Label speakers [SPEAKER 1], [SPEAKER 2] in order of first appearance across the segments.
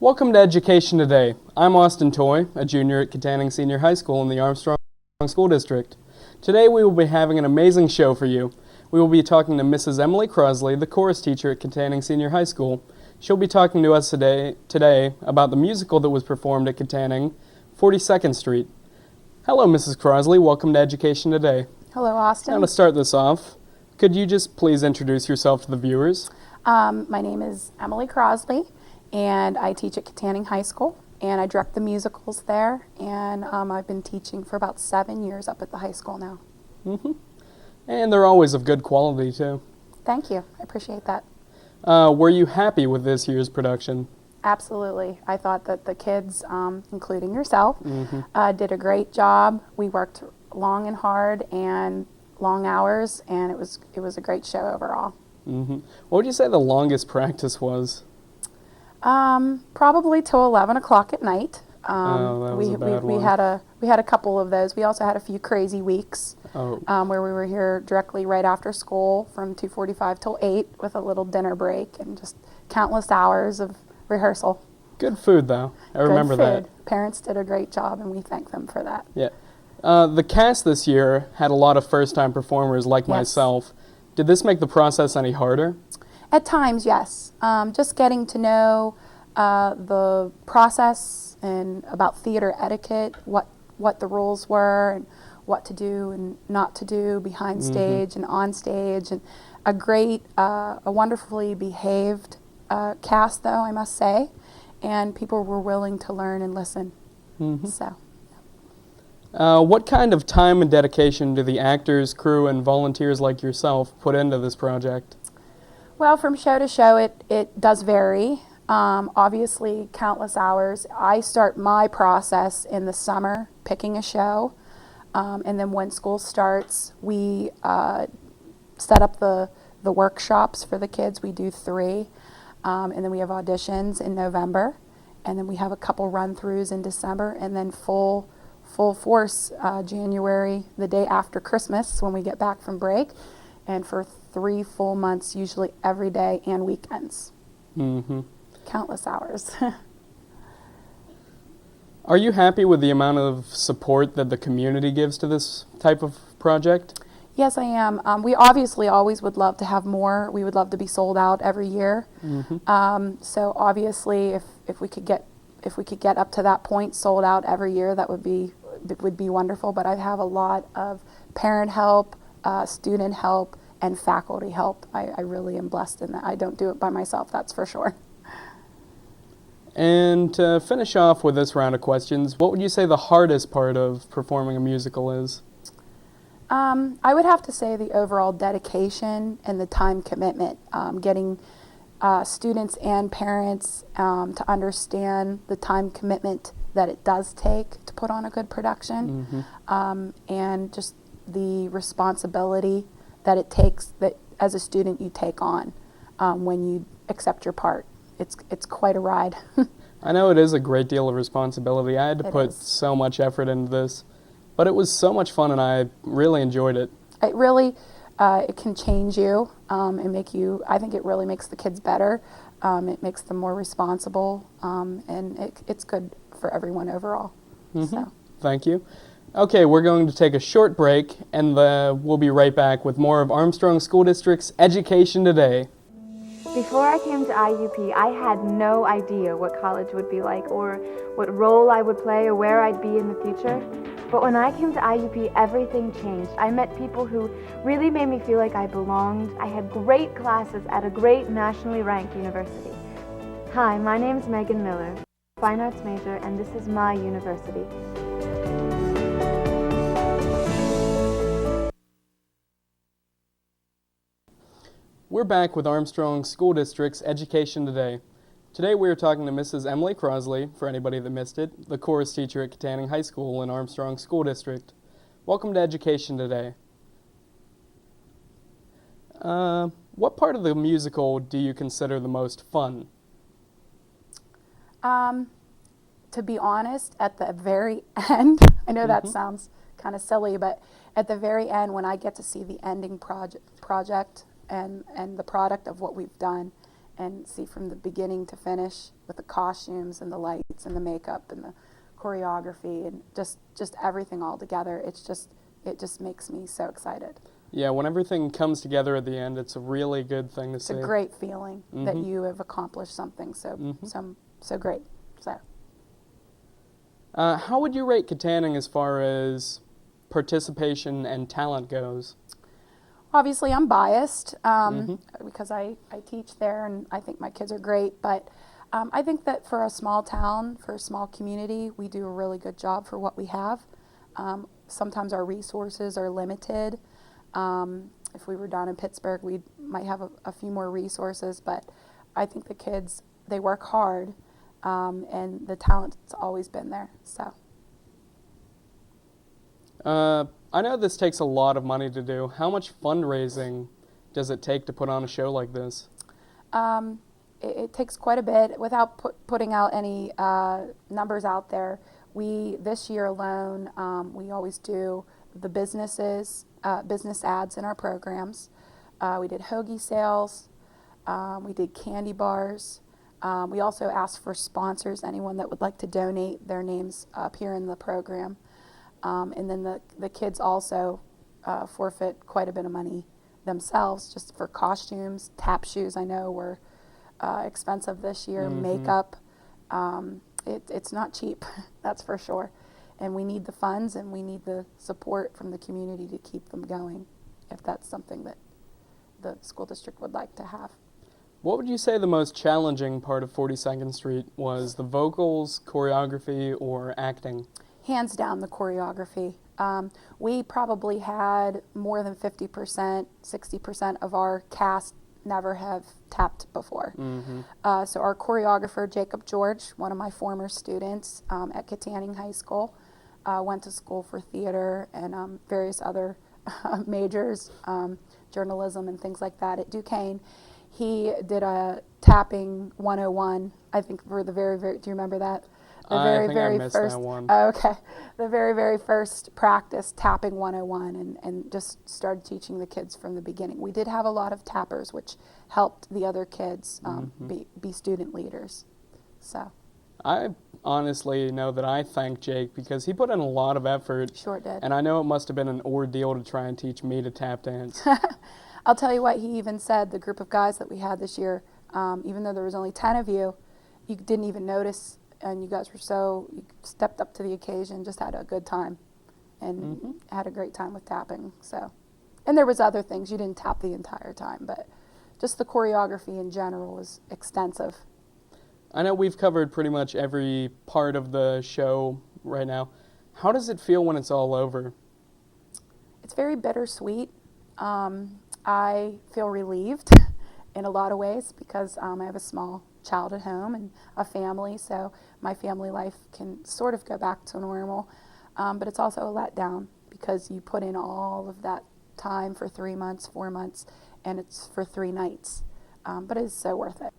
[SPEAKER 1] Welcome to Education Today. I'm Austin Toy, a junior at Katanning Senior High School in the Armstrong School District. Today we will be having an amazing show for you. We will be talking to Mrs. Emily Crosley, the chorus teacher at Katanning Senior High School. She'll be talking to us today about the musical that was performed at Katanning, 42nd Street. Hello, Mrs. Crosley. Welcome to Education Today.
[SPEAKER 2] Hello, Austin.
[SPEAKER 1] Now to start this off, could you just please introduce yourself to the viewers?
[SPEAKER 2] My name is Emily Crosley, and I teach at Katanning High School, and I direct the musicals there, and I've been teaching for about 7 years up at the high school now.
[SPEAKER 1] And they're always of good quality, too.
[SPEAKER 2] Thank you. I appreciate that.
[SPEAKER 1] Were you happy with this year's production?
[SPEAKER 2] Absolutely. I thought that the kids, including yourself, did a great job. We worked long and hard and long hours, and it was a great show overall.
[SPEAKER 1] What would you say the longest practice was?
[SPEAKER 2] Probably till 11 o'clock at night.
[SPEAKER 1] That was a bad one.
[SPEAKER 2] We had a couple of those. We also had a few crazy weeks where we were here directly right after school from 2:45 till 8 with a little dinner break and just countless hours of rehearsal.
[SPEAKER 1] Good food, though. I remember that.
[SPEAKER 2] Parents did a great job, and we thank them for that.
[SPEAKER 1] Yeah. The cast this year had a lot of first-time performers like myself. Did this make the process any harder?
[SPEAKER 2] At times, yes. Just getting to know the process and about theater etiquette, what the rules were, and what to do and not to do behind stage and on stage, and a wonderfully behaved cast, though, I must say, and people were willing to learn and listen. So.
[SPEAKER 1] What kind of time and dedication do the actors, crew, and volunteers like yourself put into this project?
[SPEAKER 2] Well, from show to show, it does vary. Obviously, countless hours. I start my process in the summer, picking a show, and then when school starts, we set up the workshops for the kids. We do 3, and then we have auditions in November, and then we have a couple run-throughs in December, and then full force January, the day after Christmas, when we get back from break, and for 3 full months, usually every day and weekends. Countless hours.
[SPEAKER 1] Are you happy with the amount of support that the community gives to this type of project?
[SPEAKER 2] Yes, I am. We obviously always would love to have more. We would love to be sold out every year. So obviously, if we could get up to that point, sold out every year, that would be wonderful. But I have a lot of parent help, student help, and faculty help. I really am blessed in that. I don't do it by myself, that's for sure.
[SPEAKER 1] And to finish off with this round of questions, what would you say the hardest part of performing a musical is?
[SPEAKER 2] I would have to say the overall dedication and the time commitment, getting students and parents to understand the time commitment that it does take to put on a good production, and just the responsibility that it takes that as a student you take on when you accept your part. It's quite a ride.
[SPEAKER 1] I know it is a great deal of responsibility. I had to put so much effort into this, but it was so much fun and I really enjoyed it. It
[SPEAKER 2] really it can change you and make you, I think it really makes the kids better. It makes them more responsible, and it's good for everyone overall. So.
[SPEAKER 1] Thank you. Okay, we're going to take a short break, and we'll be right back with more of Armstrong School District's Education Today.
[SPEAKER 3] Before I came to IUP, I had no idea what college would be like, or what role I would play, or where I'd be in the future. But when I came to IUP, everything changed. I met people who really made me feel like I belonged. I had great classes at a great nationally ranked university. Hi, my name's Megan Miller, fine arts major, and this is my university.
[SPEAKER 1] We're back with Armstrong School District's Education Today. Today we are talking to Mrs. Emily Crosley, for anybody that missed it, the chorus teacher at Katanning High School in Armstrong School District. Welcome to Education Today. What part of the musical do you consider the most fun?
[SPEAKER 2] To be honest, at the very end, I know that sounds kind of silly, but at the very end when I get to see the ending project and the product of what we've done, and see from the beginning to finish with the costumes and the lights and the makeup and the choreography and just everything all together. It just makes me so excited.
[SPEAKER 1] Yeah, when everything comes together at the end, it's a really good thing to see.
[SPEAKER 2] It's a great feeling that you have accomplished something so great. So,
[SPEAKER 1] how would you rate Katanning as far as participation and talent goes?
[SPEAKER 2] obviously I'm biased because I teach there and I think my kids are great, but I think that for a small town, for a small community, we do a really good job for what we have. Sometimes our resources are limited. If we were down in Pittsburgh, we might have a few more resources, but I think the kids, they work hard, and the talent's always been there. So.
[SPEAKER 1] I know this takes a lot of money to do. How much fundraising does it take to put on a show like this?
[SPEAKER 2] It takes quite a bit. Without putting out any numbers out there, this year alone, we always do the business ads in our programs. We did hoagie sales. We did candy bars. We also asked for sponsors, anyone that would like to donate their names appear in the program. And then the kids also forfeit quite a bit of money themselves just for costumes. Tap shoes, I know, were expensive this year. Makeup, it's not cheap, that's for sure. And we need the funds and we need the support from the community to keep them going, if that's something that the school district would like to have.
[SPEAKER 1] What would you say the most challenging part of 42nd Street was? The vocals, choreography, or acting?
[SPEAKER 2] Hands down, the choreography. We probably had more than 50%, 60% of our cast never have tapped before. So our choreographer, Jacob George, one of my former students at Katanning High School, went to school for theater and various other majors, journalism and things like that at Duquesne. He did a tapping 101, I think, for the very, do you remember that?
[SPEAKER 1] I think I missed that one.
[SPEAKER 2] Oh, okay. The very, very first practice, tapping 101, and just started teaching the kids from the beginning. We did have a lot of tappers, which helped the other kids be student leaders. So.
[SPEAKER 1] I honestly know that I thank Jake because he put in a lot of effort.
[SPEAKER 2] Sure did.
[SPEAKER 1] And I know it must have been an ordeal to try and teach me to tap dance.
[SPEAKER 2] I'll tell you what, he even said, the group of guys that we had this year, even though there was only 10 of you, you didn't even notice. And you guys were you stepped up to the occasion, just had a good time, and had a great time with tapping. So, and there was other things, you didn't tap the entire time, but just the choreography in general was extensive.
[SPEAKER 1] I know we've covered pretty much every part of the show right now. How does it feel when it's all over?
[SPEAKER 2] It's very bittersweet. I feel relieved in a lot of ways because I have a small child at home and a family, so my family life can sort of go back to normal, but it's also a letdown because you put in all of that time for 3 months, 4 months, and it's for 3 nights, but it's so worth it.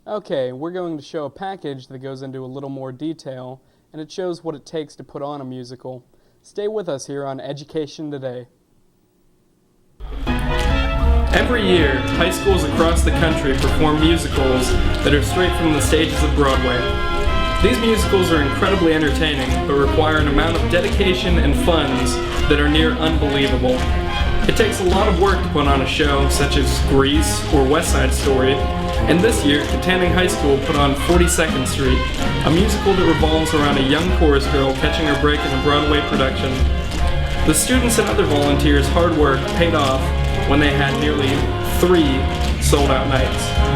[SPEAKER 1] Okay, we're going to show a package that goes into a little more detail, and it shows what it takes to put on a musical. Stay with us here on Education Today. Every year, high schools across the country perform musicals that are straight from the stages of Broadway. These musicals are incredibly entertaining, but require an amount of dedication and funds that are near unbelievable. It takes a lot of work to put on a show such as Grease or West Side Story, and this year, Katanning High School put on 42nd Street, a musical that revolves around a young chorus girl catching her break in a Broadway production. The students and other volunteers' hard work paid off when they had nearly 3 sold-out nights.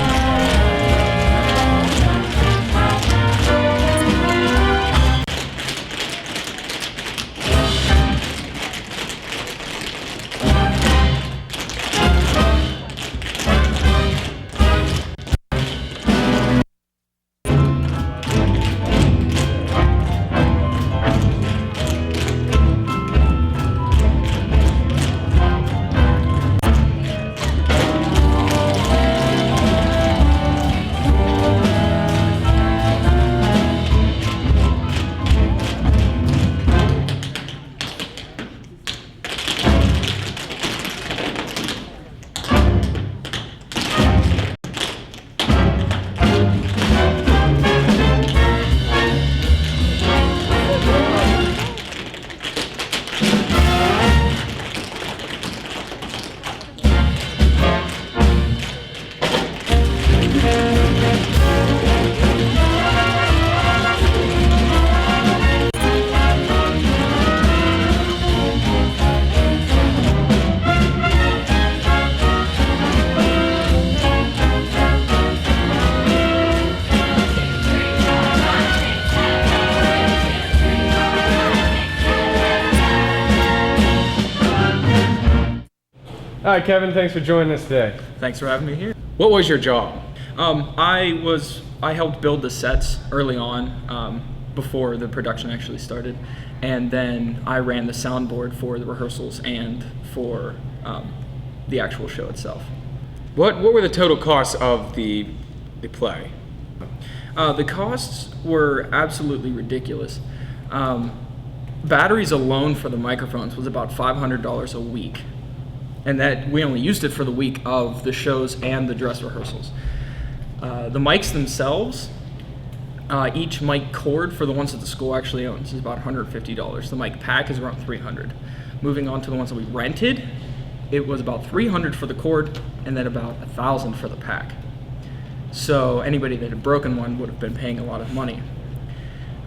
[SPEAKER 4] All right, Kevin, thanks for joining us today.
[SPEAKER 5] Thanks for having me here.
[SPEAKER 4] What was your job?
[SPEAKER 5] I helped build the sets early on, before the production actually started, and then I ran the soundboard for the rehearsals and for the actual show itself.
[SPEAKER 4] What were the total costs of the play?
[SPEAKER 5] The costs were absolutely ridiculous. Batteries alone for the microphones was about $500 a week, and that we only used it for the week of the shows and the dress rehearsals. The mics themselves, each mic cord for the ones that the school actually owns is about $150. The mic pack is around $300. Moving on to the ones that we rented, it was about $300 for the cord and then about $1,000 for the pack. So anybody that had broken one would have been paying a lot of money.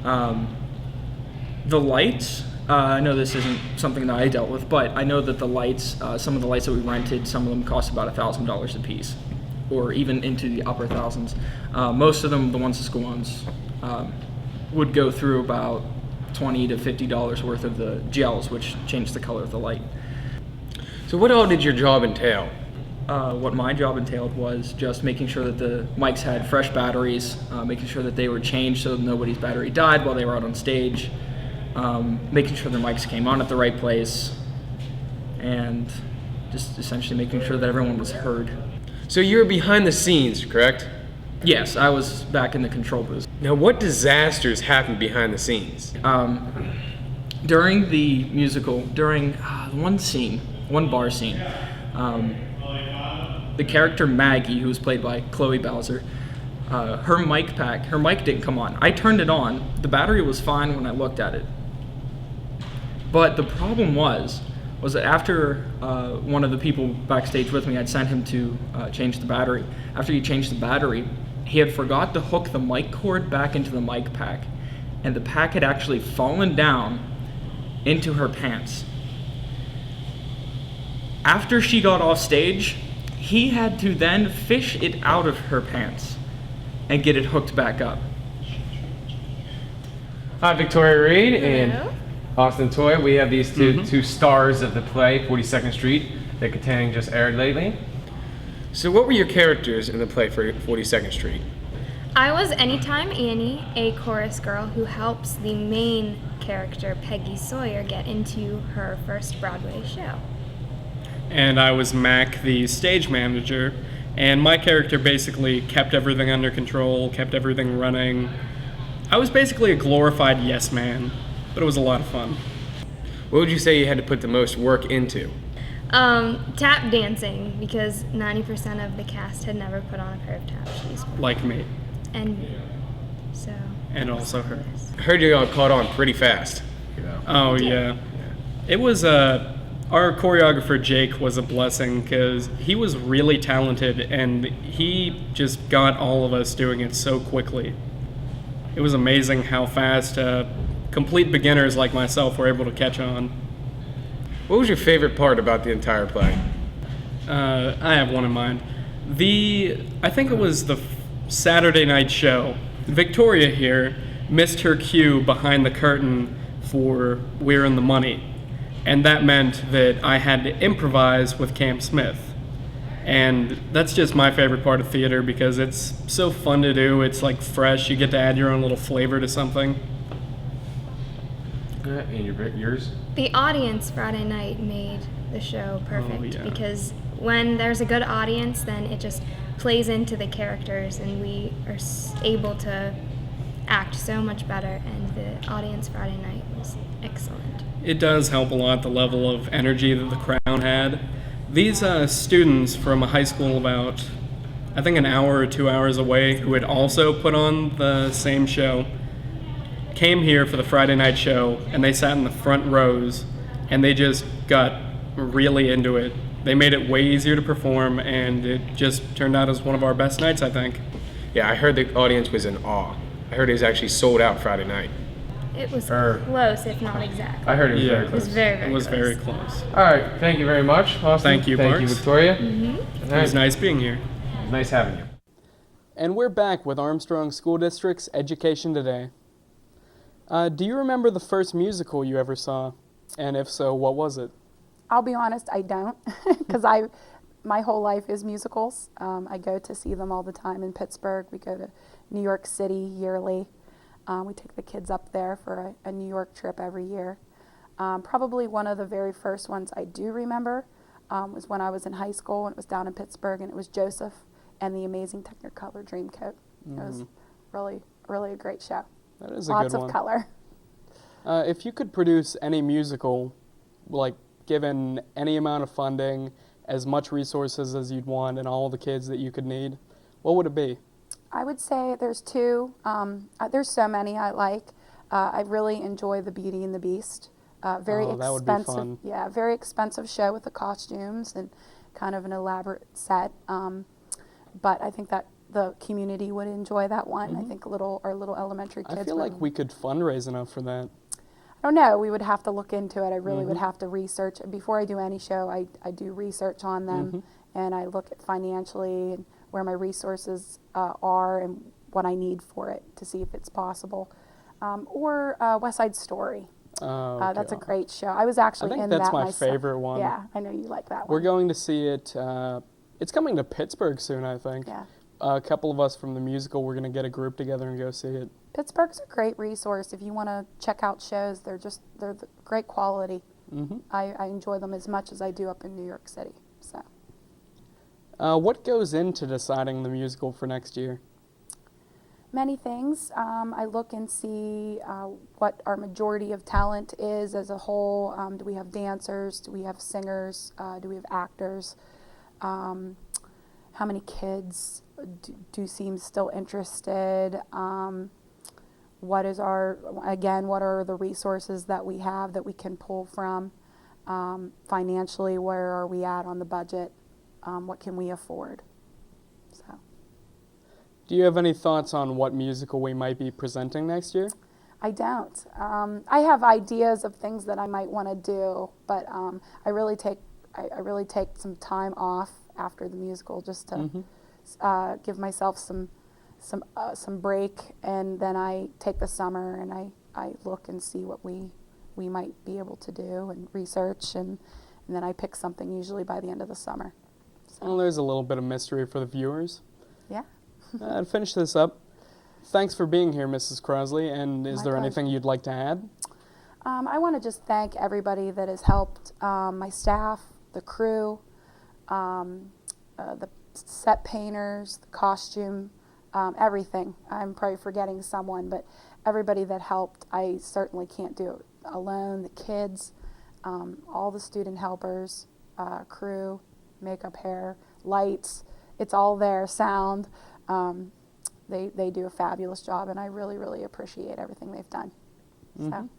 [SPEAKER 5] The lights, I know this isn't something that I dealt with, but I know that the lights, some of the lights that we rented, some of them cost about $1,000 a piece, or even into the upper thousands. Most of them, the ones the school owns, would go through about $20 to $50 worth of the gels, which change the color of the light.
[SPEAKER 4] So what all did your job entail?
[SPEAKER 5] What my job entailed was just making sure that the mics had fresh batteries, making sure that they were changed so that nobody's battery died while they were out on stage, making sure their mics came on at the right place, and just essentially making sure that everyone was heard.
[SPEAKER 4] So you were behind the scenes, correct?
[SPEAKER 5] Yes, I was back in the control booth.
[SPEAKER 4] Now, what disasters happened behind the scenes?
[SPEAKER 5] During the musical, during one bar scene, the character Maggie, who was played by Chloe Bowser, her mic didn't come on. I turned it on. The battery was fine when I looked at it. But the problem was that after one of the people backstage with me, I'd sent him to change the battery. After he changed the battery, he had forgot to hook the mic cord back into the mic pack, and the pack had actually fallen down into her pants. After she got off stage, he had to then fish it out of her pants and get it hooked back up.
[SPEAKER 4] Hi, Victoria Reed and Austin Toy. We have these two stars of the play, 42nd Street, that Katanning just aired lately. So what were your characters in the play for 42nd Street?
[SPEAKER 6] I was Anytime Annie, a chorus girl who helps the main character, Peggy Sawyer, get into her first Broadway show.
[SPEAKER 1] And I was Mac, the stage manager, and my character basically kept everything under control, kept everything running. I was basically a glorified yes man, but it was a lot of fun.
[SPEAKER 4] What would you say you had to put the most work into?
[SPEAKER 6] Tap dancing, because 90% of the cast had never put on a pair of tap shoes.
[SPEAKER 1] Like me.
[SPEAKER 6] And me. So.
[SPEAKER 1] And also her.
[SPEAKER 4] I heard you all caught on pretty fast.
[SPEAKER 1] Oh, yeah. It was our choreographer Jake was a blessing because he was really talented and he just got all of us doing it so quickly. It was amazing how fast complete beginners like myself were able to catch on.
[SPEAKER 4] What was your favorite part about the entire play?
[SPEAKER 1] I have one in mind. I think it was the Saturday night show. Victoria here missed her cue behind the curtain for We're in the Money. And that meant that I had to improvise with Cam Smith. And that's just my favorite part of theater because it's so fun to do. It's like fresh. You get to add your own little flavor to something.
[SPEAKER 4] And yours?
[SPEAKER 6] The audience Friday night made the show perfect because when there's a good audience, then it just plays into the characters and we are able to act so much better, and the audience Friday night was excellent.
[SPEAKER 1] It does help a lot, the level of energy that the crowd had. These students from a high school about, I think, an hour or 2 hours away who had also put on the same show came here for the Friday night show, and they sat in the front rows, and they just got really into it. They made it way easier to perform, and it just turned out as one of our best nights, I think.
[SPEAKER 4] Yeah, I heard the audience was in awe. I heard it was actually sold out Friday night.
[SPEAKER 6] It was close, if not exactly.
[SPEAKER 4] I heard it was very
[SPEAKER 6] It was
[SPEAKER 4] close.
[SPEAKER 6] very, very
[SPEAKER 1] It was
[SPEAKER 6] close.
[SPEAKER 1] very close.
[SPEAKER 4] All right, thank you very much, Austin.
[SPEAKER 1] Thank you,
[SPEAKER 4] Thank you,
[SPEAKER 1] Marks.
[SPEAKER 4] Victoria.
[SPEAKER 6] Mm-hmm.
[SPEAKER 1] It was nice being here.
[SPEAKER 4] It was nice having you.
[SPEAKER 1] And we're back with Armstrong School District's Education Today. Do you remember the first musical you ever saw? And if so, what was it?
[SPEAKER 2] I'll be honest, I don't, because my whole life is musicals. I go to see them all the time in Pittsburgh. We go to New York City yearly. We take the kids up there for a New York trip every year. Probably one of the very first ones I do remember was when I was in high school, and it was down in Pittsburgh, and it was Joseph and the Amazing Technicolor Dreamcoat. It was really, really a great show.
[SPEAKER 1] That is a
[SPEAKER 2] Lots
[SPEAKER 1] good one.
[SPEAKER 2] of color.
[SPEAKER 1] If you could produce any musical, like given any amount of funding, as much resources as you'd want, and all the kids that you could need, what would it be?
[SPEAKER 2] I would say there's two. There's so many I like. I really enjoy The Beauty and the Beast. Very
[SPEAKER 1] that would be
[SPEAKER 2] expensive.
[SPEAKER 1] fun.
[SPEAKER 2] Yeah, very expensive show with the costumes and kind of an elaborate set. But I think that the community would enjoy that one. I think our little elementary kids.
[SPEAKER 1] I feel like we could fundraise enough for that.
[SPEAKER 2] I don't know. We would have to look into it. I really would have to research. Before I do any show, I do research on them, and I look at financially and where my resources are and what I need for it to see if it's possible. Or West Side Story.
[SPEAKER 1] Okay.
[SPEAKER 2] That's a great show. I was actually
[SPEAKER 1] I think
[SPEAKER 2] in
[SPEAKER 1] that's
[SPEAKER 2] that
[SPEAKER 1] my
[SPEAKER 2] myself.
[SPEAKER 1] favorite one.
[SPEAKER 2] Yeah, I know you like that one.
[SPEAKER 1] We're going to see it. It's coming to Pittsburgh soon, I think.
[SPEAKER 2] Yeah.
[SPEAKER 1] A couple of us from the musical, we're going to get a group together and go see it.
[SPEAKER 2] Pittsburgh's a great resource if you want to check out shows. They're the great quality. I enjoy them as much as I do up in New York City. So.
[SPEAKER 1] What goes into deciding the musical for next year?
[SPEAKER 2] Many things. I look and see what our majority of talent is as a whole. Do we have dancers? Do we have singers? Do we have actors? How many kids do seem still interested? What are the resources that we have that we can pull from? Financially, where are we at on the budget? What can we afford? So.
[SPEAKER 1] Do you have any thoughts on what musical we might be presenting next year?
[SPEAKER 2] I don't. I have ideas of things that I might want to do, but I really take some time off after the musical just to give myself some break, and then I take the summer and I look and see what we might be able to do and research, and then I pick something usually by the end of the summer. So.
[SPEAKER 1] Well, there's a little bit of mystery for the viewers.
[SPEAKER 2] Yeah.
[SPEAKER 1] To finish this up, thanks for being here, Mrs. Crosley, and is
[SPEAKER 2] My
[SPEAKER 1] there
[SPEAKER 2] pleasure.
[SPEAKER 1] anything you'd like to add?
[SPEAKER 2] I want to just thank everybody that has helped, my staff, the crew, the set painters, the costume, everything. I'm probably forgetting someone, but everybody that helped, I certainly can't do it alone. The kids, all the student helpers, crew, makeup, hair, lights, it's all there, sound. They do a fabulous job, and I really, really appreciate everything they've done. So.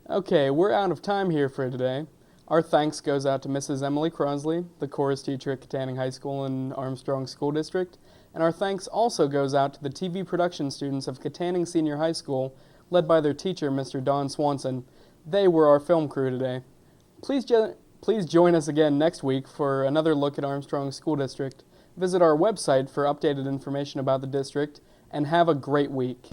[SPEAKER 1] Okay, we're out of time here for today. Our thanks goes out to Mrs. Emily Crosley, the chorus teacher at Katanning High School in Armstrong School District, and our thanks also goes out to the TV production students of Katanning Senior High School, led by their teacher, Mr. Don Swanson. They were our film crew today. Please join us again next week for another look at Armstrong School District. Visit our website for updated information about the district, and have a great week.